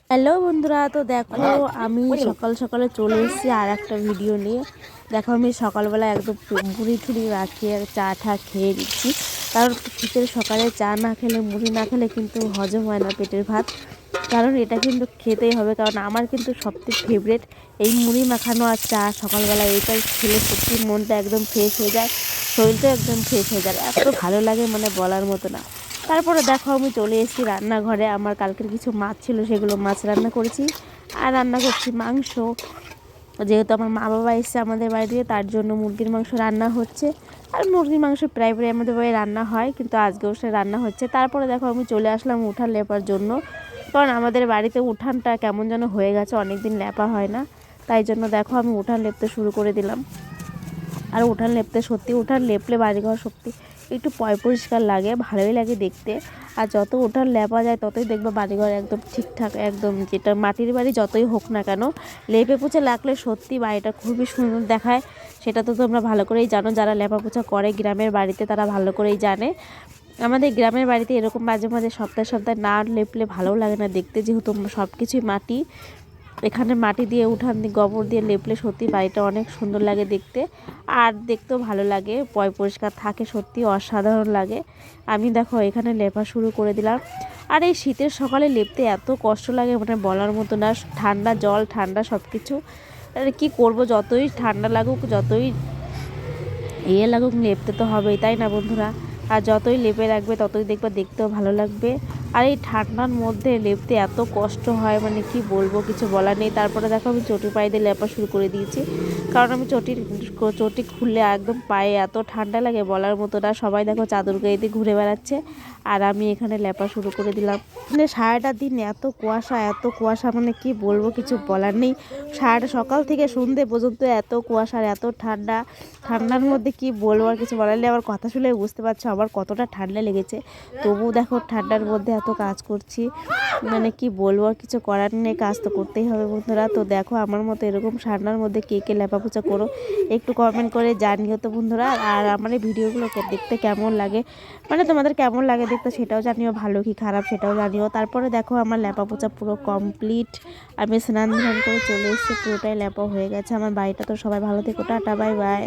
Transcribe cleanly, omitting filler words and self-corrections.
Hello বন্ধুরা, তো দেখো আমি সকাল সকালে চলে এসেছি আর একটা ভিডিও নিয়ে। দেখো আমি সকালবেলা একদম মুড়ি ঠুড়ি রাখিয়ে চা টা খেয়ে নিচ্ছি, কারণ শীতের সকালে চা না খেলে মুড়ি না খেলে কিন্তু হজম হয় না পেটের ভাত। কারণ এটা কিন্তু খেতেই হবে, কারণ আমার কিন্তু সবথেকে ফেভারেট এই মুড়ি মাখানো আর চা সকালবেলা। এটাই খেলে সত্যি মনটা একদম ফ্রেশ হয়ে যায়, শরীরটা একদম ফ্রেশ হয়ে যায়, এত ভালো লাগে মানে বলার মতো না। তারপরে দেখো আমি চলে এসেছি রান্নাঘরে। আমার কালকের কিছু মাছ ছিল, সেগুলো মাছ রান্না করেছি আর রান্না করছি মাংস। যেহেতু আমার মা বাবা এসছে আমাদের বাড়িতে, তার জন্য মুরগির মাংস রান্না হচ্ছে। আর মুরগির মাংস প্রায় প্রায় আমাদের বাড়ি রান্না হয়, কিন্তু আজকেও সে রান্না হচ্ছে। তারপরে দেখো আমি চলে আসলাম উঠান লেপার জন্য, কারণ আমাদের বাড়িতে উঠানটা কেমন যেন হয়ে গেছে, অনেক দিন লেপা হয় না। তাই জন্য দেখো আমি উঠান লেপতে শুরু করে দিলাম। আর উঠান লেপতে সত্যি উঠান লেপলে বাড়িঘর সত্যি একটু পরিষ্কার লাগে, ভালোই লাগে দেখতে। আর যত উঠান লেপা যায় ততই দেখবে বাড়িঘর একদম ঠিকঠাক, একদম যেটা মাটির বাড়ি যতই হোক না কেন লেপে পুছে লাগলে সত্যি বাড়িটা খুবই সুন্দর দেখায়। সেটা তো তোমরা ভালো করেই জানো, যারা লেপা পোছা করে গ্রামের বাড়িতে তারা ভালো করেই জানে। আমাদের গ্রামের বাড়িতে এরকম মাঝে মাঝে সপ্তাহে সপ্তাহে না লেপলে ভালোও লাগে না দেখতে, যেহেতু সব কিছুই মাটি। এখানে মাটি দিয়ে উঠান দিয়ে গোবর দিয়ে লেপলে সত্যি বাড়িটা অনেক সুন্দর লাগে দেখতে, আর দেখতেও ভালো লাগে, পরিষ্কার থাকে, সত্যি অসাধারণ লাগে। আমি দেখো এখানে লেপা শুরু করে দিলাম। আর এই শীতের সকালে লেপতে এত কষ্ট লাগে মানে বলার মতো না, ঠান্ডা জল ঠান্ডা সব কিছু। আর কী করবো, যতই ঠান্ডা লাগুক যতই লাগুক লেপতে তো হবেই, তাই না বন্ধুরা? আর যতই লেপে রাখবে ততই দেখবে দেখতেও ভালো লাগবে। আর এই ঠান্ডার মধ্যে লেপতে এত কষ্ট হয় মানে কি বলবো, কিছু বলার নেই। তারপরে দেখো আমি চটি পায়ে দিয়ে লেপা শুরু করে দিয়েছি, কারণ আমি চটি খুললে একদম পায়ে এত ঠান্ডা লাগে বলার মতো না। সবাই দেখো চাদর গায়ে দিয়ে ঘুরে বেড়াচ্ছে আর আমি এখানে লেপা শুরু করে দিলাম। মানে সারাটা দিন এত কুয়াশা মানে কি বলবো, কিছু বলার নেই। সারাটা সকাল থেকে সন্ধ্যে পর্যন্ত এত কুয়াশা আর এত ঠান্ডা। ঠান্ডার মধ্যে কি বলবো, আর কিছু বলার নেই। আমার কথা শুনে বুঝতে পারছো আমার কতটা ঠান্ডা লেগেছে, তবুও দেখো ঠান্ডার মধ্যে এত কাজ করছি, মানে কি বলবো, আর কিছু করার নেই, কাজ তো করতেই হবে বন্ধুরা। তো দেখো আমার মতো এরকম ঠান্ডার মধ্যে কে কে লেপাপোছা করো একটু কমেন্ট করে জানিও তো বন্ধুরা। আর আমার এই ভিডিওগুলোকে দেখতে কেমন লাগে, মানে তোমাদের কেমন লাগে দেখতে সেটাও জানিও, ভালো কি খারাপ সেটাও জানিও। তারপরে দেখো আমার লেপাপোছা পুরো কমপ্লিট, আমি স্নান ধান করে চলে এসেছি, পুরোটাই লেপা হয়ে গেছে আমার বাড়িটা। তো সবাই ভালো থেকো, টাটা বাই বাই।